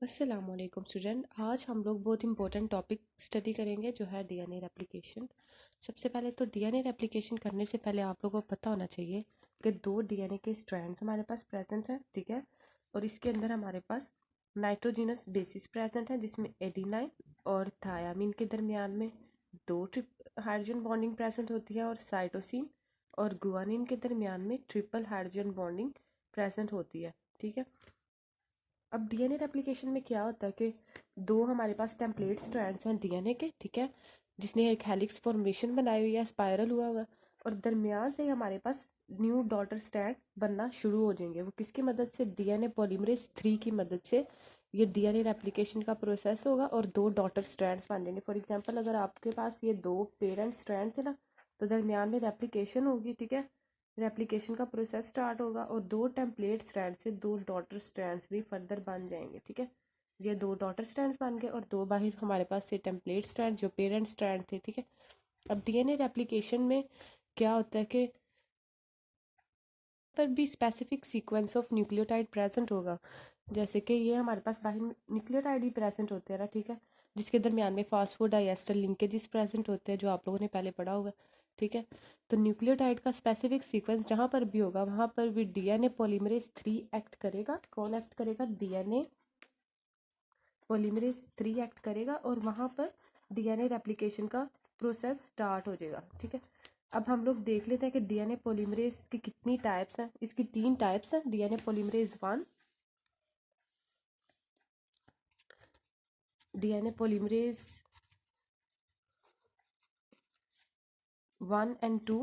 अस्सलामुअलैकुम स्टूडेंट। आज हम लोग बहुत इंपॉर्टेंट टॉपिक स्टडी करेंगे जो है डीएनए रेप्लिकेशन। सबसे पहले तो डीएनए रेप्लिकेशन करने से पहले आप लोगों को पता होना चाहिए कि दो डीएनए के स्ट्रैंड्स हमारे पास प्रेजेंट हैं, ठीक है। और इसके अंदर हमारे पास नाइट्रोजिनस बेसिस प्रेजेंट है जिसमें एडिनाइन और थायामीन के दरमियान में दो हाइड्रोजन बॉन्डिंग प्रेजेंट होती है, और साइटोसिन और गुआनिन के दरमियान में ट्रिपल हाइड्रोजन बॉन्डिंग प्रेजेंट होती है, ठीक है। अब डीएनए रेप्लिकेशन में क्या होता है कि दो हमारे पास टेम्पलेट स्ट्रैंड्स हैं डीएनए के, ठीक है, जिसने एक हेलिक्स फॉर्मेशन बनाई हुई है, स्पाइरल हुआ हुआ है, और दरमियान से हमारे पास न्यू डॉटर स्ट्रैंड बनना शुरू हो जाएंगे। वो किसकी मदद से? डीएनए पॉलीमरेज 3 की मदद से ये डीएनए रेप्लिकेशन का प्रोसेस होगा और दो डॉटर स्ट्रैंड्स बन जाएंगे। फॉर एग्जांपल, अगर आपके पास ये दो पेरेंट स्ट्रैंड थे ना, तो दरमियान में रेप्लिकेशन होगी, ठीक है। रेप्लिकेशन का प्रोसेस स्टार्ट होगा और दो टेम्पलेट स्ट्रैंड से दो डॉटर स्ट्रैंड्स भी फर्दर बन जाएंगे, ठीक है। ये दो डॉटर स्ट्रैंड्स बन गए और दो बाहर हमारे पास से टेम्पलेट स्ट्रैंड जो पेरेंट स्ट्रैंड थे, ठीक है। अब डीएनए रेप्लिकेशन में क्या होता है कि पर भी specific sequence of nucleotide present होगा। जैसे कि ये हमारे पास बाहर न्यूक्लियोटाइड ही प्रेजेंट होते हैं ना, ठीक है, जिसके दरमियान में फास्फोडाइएस्टर लिंकेजेस प्रेजेंट होते हैं जो आप लोगों ने पहले पढ़ा हुआ है, ठीक है। तो न्यूक्लियोटाइड का स्पेसिफिक सीक्वेंस जहाँ पर भी होगा वहाँ पर भी डीएनए पॉलीमरेज 3 एक्ट करेगा। कौन एक्ट करेगा? डीएनए पॉलीमरेज 3 एक्ट करेगा और वहाँ पर डीएनए रेप्लिकेशन का प्रोसेस स्टार्ट हो जाएगा, ठीक है। अब हम लोग देख लेते हैं कि डीएनए पॉलीमरेज की कितनी टाइप्स हैं। इसकी 3 टाइप्स हैं। DNA polymerase 1, DNA polymerase 1 and 2,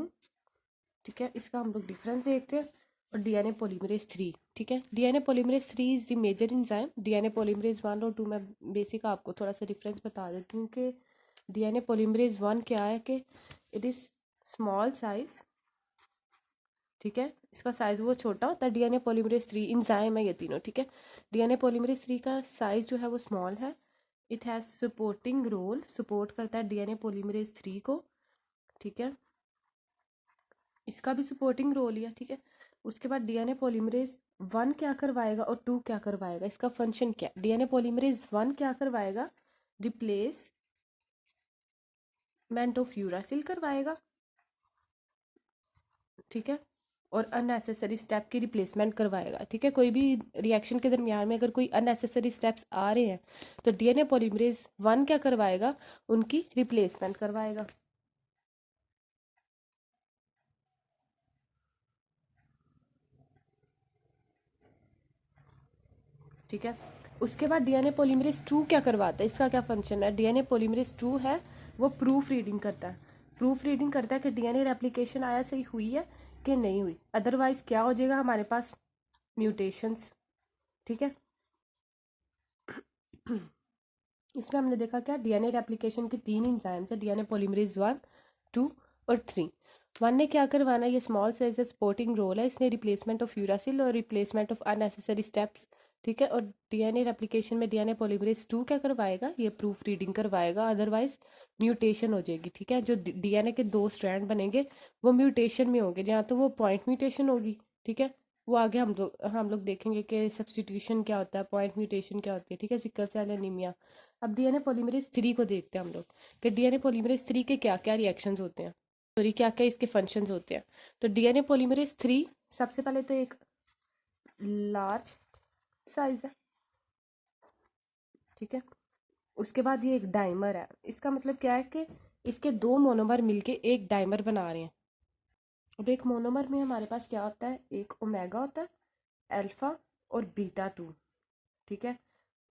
ठीक है, इसका हम लोग डिफरेंस देखते हैं। और डीएनए पॉलीमरेज 3, ठीक है। DNA polymerase 3 is the major enzyme. DNA polymerase 1 और 2 में बेसिक आपको थोड़ा सा डिफरेंस बता देती हूँ कि डीएनए पॉलीमरेज 1 क्या है कि इट इज़ स्मॉल साइज, ठीक है, इसका साइज वो छोटा होता है। डीएनए पॉलीमरेज 3 इंजाइम है ये तीनों, ठीक है। डीएनए पॉलीमरेज 3 का साइज जो है वो स्मॉल है। It has supporting role, support करता है डीएनए पॉलीमरेज 3 को, ठीक है। इसका भी सपोर्टिंग रोल ही है, ठीक है। उसके बाद डीएनए पॉलीमरेज 1 क्या करवाएगा और 2 क्या करवाएगा, इसका फंक्शन क्या? डीएनए पॉलीमरेज 1 क्या करवाएगा? रिप्लेसमेंट ऑफ यूरासिल करवाएगा, ठीक है, और अननेसेसरी स्टेप की रिप्लेसमेंट करवाएगा, ठीक है। कोई भी रिएक्शन के दरमियान में अगर कोई अननेसेसरी स्टेप्स आ रहे हैं तो डीएनए पॉलीमरेज 1 क्या करवाएगा? उनकी रिप्लेसमेंट करवाएगा, ठीक है। उसके बाद डीएनए पॉलीमरेज 2 क्या करवाता है? इसका क्या फंक्शन है? डीएनए पॉलीमरेज 2 है वो प्रूफ रीडिंग करता है। प्रूफ रीडिंग करता है कि डीएनए रेप्लिकेशन आया सही हुई है कि नहीं हुई, अदरवाइज क्या हो जाएगा हमारे पास? म्यूटेशंस, ठीक है। इसमें हमने देखा क्या, डीएनए रेप्लिकेशन के 3 एंजाइम्स है, डीएनए पॉलीमरेज 1, 2 और 3। 1 ने क्या करवाना है? ये स्मॉल साइज सपोर्टिंग रोल है, इसने रिप्लेसमेंट ऑफ यूरासिल और रिप्लेसमेंट ऑफ अननेसेसरी स्टेप्स, ठीक है। और डीएनए रेप्लिकेशन में डीएनए पॉलीमरेज 2 क्या करवाएगा? ये प्रूफ रीडिंग करवाएगा, अदरवाइज म्यूटेशन हो जाएगी, ठीक है। जो डीएनए के दो स्ट्रैंड बनेंगे वो म्यूटेशन में होंगे, या तो वो पॉइंट म्यूटेशन होगी, ठीक है, वो आगे हम लोग देखेंगे कि सब्सटीट्यूशन क्या होता है, पॉइंट म्यूटेशन क्या होती है, ठीक है, सिकल सेल एनीमिया। अब डीएनए पॉलीमरेज 3 को देखते हैं हम लोग कि डीएनए पॉलीमरेज 3 के क्या क्या रिएक्शंस होते हैं, सॉरी क्या क्या इसके फंक्शंस होते हैं। तो डीएनए पॉलीमरेज 3 सबसे पहले तो एक लार्ज साइज है, ठीक है। उसके बाद ये एक डाइमर है। इसका मतलब क्या है कि इसके दो मोनोमर मिलके एक डाइमर बना रहे हैं। अब एक मोनोमर में हमारे पास क्या होता है? एक ओमेगा होता है, अल्फा और बीटा 2, ठीक है।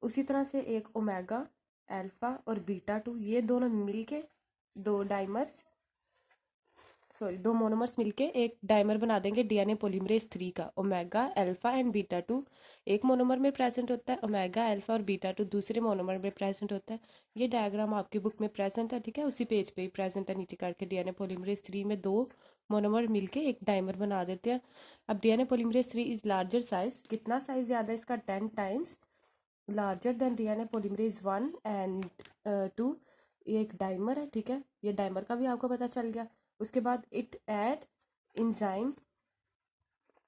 उसी तरह से एक ओमेगा, अल्फा और बीटा 2 ये दोनों मिलके दो डाइमर्स, सॉरी दो मोनोमर्स मिलके एक डाइमर बना देंगे डीएनए पॉलीमरेज 3 का। ओमेगा, अल्फा एंड बीटा 2 एक मोनोमर में प्रेजेंट होता है, ओमेगा, अल्फा और बीटा 2 दूसरे मोनोमर में प्रेजेंट होता है। ये डायग्राम आपकी बुक में प्रेजेंट है, ठीक है, उसी पेज पे ही प्रेजेंट है नीचे करके। डीएनए पॉलीमरेज 3 में दो मोनोमर मिलके एक डाइमर बना देते हैं। अब DNA polymerase 3 is larger size, कितना साइज ज़्यादा है इसका? 10 times larger than DNA polymerase 1 and 2। ये एक डाइमर है, ठीक है, ये डाइमर का भी आपको पता चल गया। उसके बाद इट ऐड इंजाइम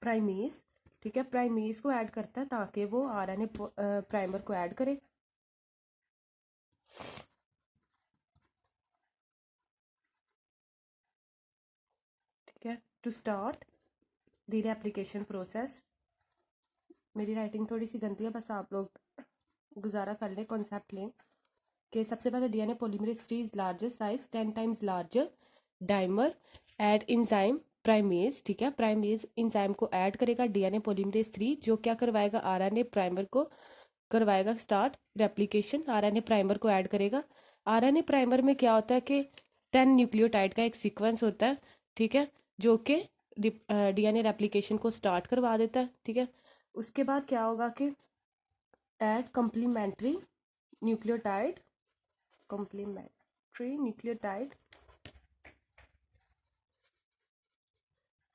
प्राइमेस ठीक है, प्राइमेज को ऐड करता है ताकि वो आरएनए प्राइमर को ऐड करे। ठीक है, to start the replication process. मेरी राइटिंग थोड़ी सी गंदी है, बस आप लोग गुजारा कर लें, कॉन्सेप्ट लें कि सबसे पहले DNA polymerase 3 is larger size 10 times larger dimer and enzyme primase. ठीक है, प्राइमेज इंजाइम को ऐड करेगा डीएनए पॉलीमरेज 3, जो क्या करवाएगा, आरएनए प्राइमर को करवाएगा स्टार्ट रेप्लिकेशन। आरएनए प्राइमर को ऐड करेगा। आरएनए प्राइमर में क्या होता है कि 10 न्यूक्लियोटाइड का एक सीक्वेंस होता है। ठीक है, जो कि डीएनए रेप्लिकेशन को स्टार्ट करवा देता है। ठीक है, उसके बाद क्या होगा कि add complementary nucleotide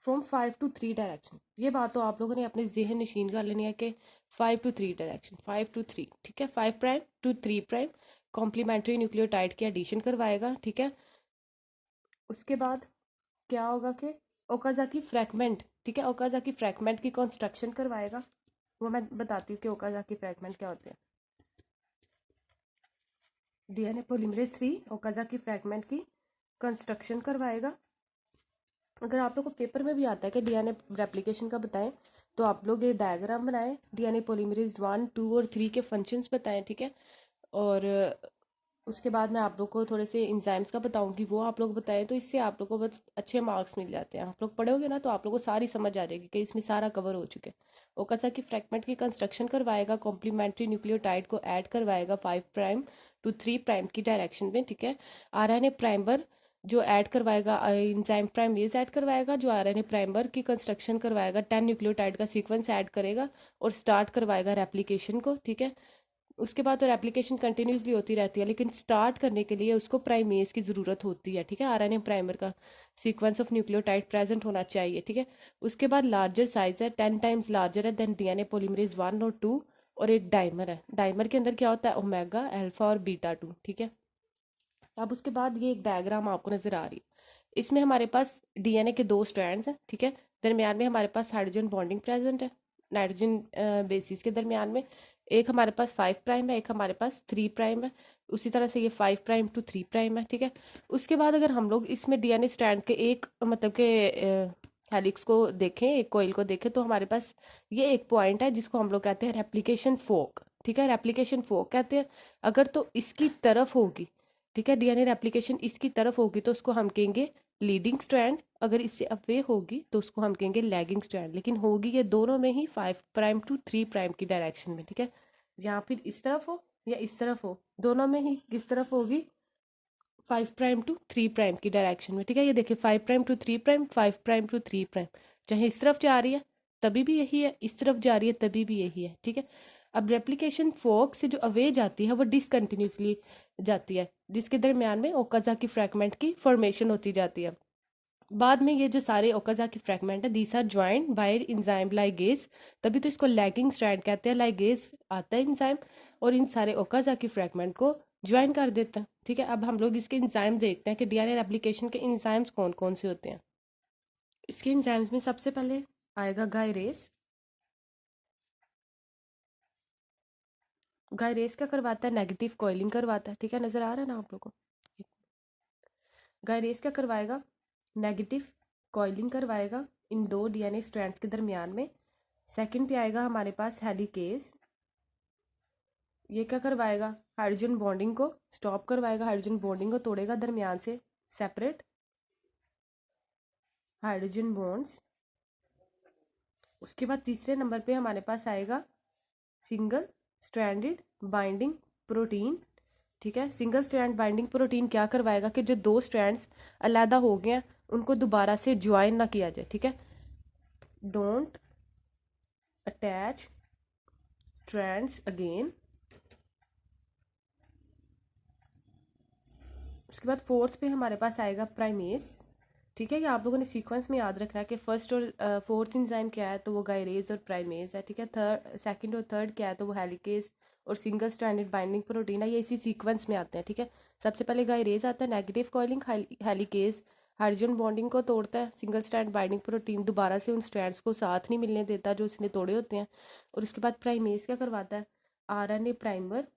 from 5 to 3 direction. ये बात तो आप लोगों ने अपने जहन नशीन कर लेनी है कि 5 to 3 डायरेक्शन, 5 to 3। ठीक है, 5 prime to 3 prime complementary nucleotide की एडिशन करवाएगा। ठीक है, उसके बाद क्या होगा कि ओकाजाकी फ्रैगमेंट, ठीक है, ओकाजाकी फ्रैगमेंट की कंस्ट्रक्शन करवाएगा। वो मैं बताती हूँ कि ओकाजाकी फ्रैगमेंट क्या होते हैं। डीएनए पॉलीमरेज 3 ओकाजाकी फ्रैगमेंट की कंस्ट्रक्शन करवाएगा। अगर आप लोग को पेपर में भी आता है कि डीएनए रेप्लिकेशन का बताएं, तो आप लोग ये डायग्राम बनाएं, डीएनए पॉलीमरेज 1, 2 और 3 के फंक्शंस बताएं। ठीक है, और उसके बाद मैं आप लोग को थोड़े से इंजाइम्स का बताऊंगी, वो आप लोग बताएं, तो इससे आप लोग को बहुत अच्छे मार्क्स मिल जाते हैं। आप लोग पढ़ोगे ना तो आप लोग को सारी समझ आ जाएगी कि इसमें सारा कवर हो चुका है। ओकाजाकी फ्रैगमेंट की कंस्ट्रक्शन करवाएगा, कॉम्प्लीमेंट्री न्यूक्लियोटाइड को ऐड करवाएगा 5 प्राइम टू 3 प्राइम की डायरेक्शन में। ठीक है, आरएनए प्राइमर जो ऐड करवाएगा, इंजाइम प्राइमेज ऐड करवाएगा, जो आरएनए प्राइमर की कंस्ट्रक्शन करवाएगा, 10 न्यूक्लियोटाइड का सीक्वेंस ऐड करेगा और स्टार्ट करवाएगा रेप्लिकेशन को। ठीक है, उसके बाद तो रेप्लिकेशन कंटिन्यूसली होती रहती है, लेकिन स्टार्ट करने के लिए उसको प्राइमेज की ज़रूरत होती है। ठीक है, आरएनए प्राइमर का सीक्वेंस ऑफ न्यूक्लियोटाइड प्रेजेंट होना चाहिए। ठीक है, उसके बाद लार्जर साइज है, 10 टाइम्स लार्जर है देन डीएनए पॉलीमरेज 1 और 2, और एक डाइमर है। डाइमर के अंदर क्या होता है, ओमेगा, अल्फा और बीटा 2। ठीक है, अब उसके बाद ये एक डायग्राम आपको नजर आ रही है। इसमें हमारे पास डीएनए के 2 स्ट्रैंड्स हैं। ठीक है, दरमियान में हमारे पास हाइड्रोजन बॉन्डिंग प्रेजेंट है नाइट्रोजन बेसिस के दरमियान में। एक हमारे पास 5 प्राइम है, एक हमारे पास 3 प्राइम है। उसी तरह से ये 5 प्राइम टू 3 प्राइम है। ठीक है, उसके बाद अगर हम लोग इसमें डीएनए स्ट्रैंड के एक मतलब के हेलिक्स को देखें, एक कोइल को देखें, तो हमारे पास ये एक पॉइंट है जिसको हम लोग कहते हैं रेप्लिकेशन फोक। ठीक है, रेप्लिकेशन फोक कहते हैं। अगर तो इसकी तरफ होगी, ठीक है, डीएनए रेप्लिकेशन इसकी तरफ होगी तो उसको हम कहेंगे लीडिंग स्ट्रैंड। अगर इससे अवे होगी तो उसको हम कहेंगे लैगिंग स्ट्रैंड। लेकिन होगी ये दोनों में ही 5 प्राइम टू 3 प्राइम की डायरेक्शन में। ठीक है, या फिर इस तरफ हो या इस तरफ हो, दोनों में ही किस तरफ होगी, 5 प्राइम टू 3 प्राइम की डायरेक्शन में। ठीक है, ये देखिए 5 prime to 3 prime, 5 prime to 3 prime, चाहे इस तरफ जा रही है तभी भी यही है, इस तरफ जा रही है तभी भी यही है। ठीक है, अब रेप्लिकेशन फोर्क से जो अवे जाती है वो डिसकंटिन्यूसली जाती है, जिसके दरमियान में ओकाजाकी फ्रैगमेंट की फॉर्मेशन होती जाती है। बाद में ये जो सारे ओकाजाकी फ्रैगमेंट है, these are joint by enzyme ligase, तभी तो इसको लैगिंग स्ट्रैंड कहते हैं। लाइगेज आता है इंजाइम और इन सारे ओकाजाकी फ्रैगमेंट को ज्वाइन कर देता है। ठीक है, अब हम लोग इसके इंजाइम देखते हैं कि डीएनए रेप्लिकेशन के इंजाइम्स कौन कौन से होते हैं। इसके इंजाइम्स में सबसे पहले आएगा गायरेज। गायरेज क्या करवाता है, नेगेटिव कॉइलिंग करवाता है। ठीक है, नजर आ रहा है ना आप लोगों को। गायरेज क्या करवाएगा, नेगेटिव कॉइलिंग करवाएगा इन 2 डीएनए स्ट्रैंड्स के दरमियान में। सेकंड पे आएगा हमारे पास हेलिकेज। ये क्या करवाएगा, हाइड्रोजन बॉन्डिंग को स्टॉप करवाएगा, हाइड्रोजन बॉन्डिंग को तोड़ेगा दरमियान से, सेपरेट हाइड्रोजन बॉन्ड्स। उसके बाद तीसरे नंबर पे हमारे पास आएगा सिंगल स्ट्रैंडेड बाइंडिंग प्रोटीन। ठीक है, सिंगल स्ट्रैंड बाइंडिंग प्रोटीन क्या करवाएगा कि जो 2 स्ट्रैंड्स अलहदा हो गए हैं उनको दोबारा से ज्वाइन ना किया जाए। ठीक है, डोंट अटैच स्ट्रैंड्स अगेन। उसके बाद फोर्थ पे हमारे पास आएगा प्राइमेज। ठीक है, ये आप लोगों ने सीक्वेंस में याद रखना है कि फर्स्ट और फोर्थ इंजाइम क्या है, तो वो गायरेज और प्राइमेज है। ठीक है, थर्ड सेकंड और थर्ड क्या है, तो वो हेलिकेज और सिंगल स्ट्रैंडेड बाइंडिंग प्रोटीन है। ये इसी सीक्वेंस में आते हैं। ठीक है, सबसे पहले गायरेज आता है, negative coiling, helicase hydrogen bonding को तोड़ता है। सिंगल स्ट्रैंड बाइंडिंग प्रोटीन दोबारा से उन स्ट्रैंड्स को साथ नहीं मिलने देता जो इसने तोड़े होते हैं। और उसके बाद प्राइमेज क्या करवाता है, आरएनए प्राइमर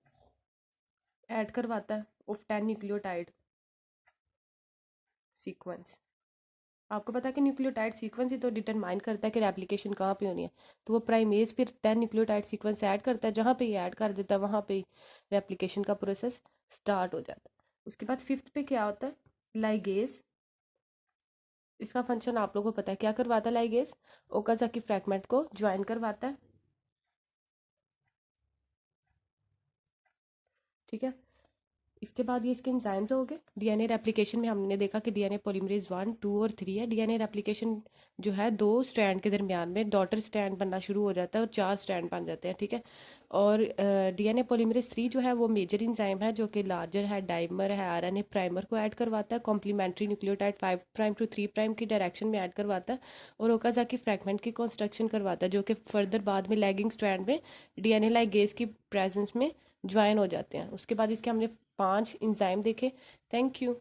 ऐड करवाता है ऑफ 10 न्यूक्लियोटाइड सीक्वेंस। आपको पता है कि न्यूक्लियोटाइड सीक्वेंस ही तो डिटरमाइन करता है कि रेप्लिकेशन कहाँ पे होनी है। तो वो प्राइमेज फिर 10 न्यूक्लियोटाइड सीक्वेंस ऐड करता है, जहाँ पे ये ऐड कर देता है वहाँ पे रेप्लिकेशन का प्रोसेस स्टार्ट हो जाता है। उसके बाद फिफ्थ पे क्या होता है, लाइगेज। इसका फंक्शन आप लोगों को पता है, क्या करवाता है लाइगेज, ओकाजाकी फ्रैगमेंट को ज्वाइन करवाता है। ठीक है, इसके बाद ये इसके एंजाइम्स हो गए। डीएनए रेप्लिकेशन में हमने देखा कि डीएनए पॉलीमरेज 1, 2 और 3 है। डीएनए रेप्लिकेशन जो है 2 स्ट्रैंड के दरमियान में डॉटर स्ट्रैंड बनना शुरू हो जाता है और 4 स्ट्रैंड बन जाते हैं। ठीक है, और डीएनए पॉलीमरेज 3 जो है वो मेजर इंजाइम है जो कि लार्जर है, डाइमर है, आरएनए प्राइमर को ऐड करवाता है, complementary nucleotide 5 prime to 3 prime की डायरेक्शन में ऐड करवाता है और ओकाजाकी फ्रैगमेंट की कंस्ट्रक्शन करवाता है जो कि फर्दर बाद में लैगिंग स्ट्रैंड में डीएनए लाइगेज की प्रेजेंस में ज्वाइन हो जाते हैं। उसके बाद इसके हमने 5 इंजाइम देखे। Thank you.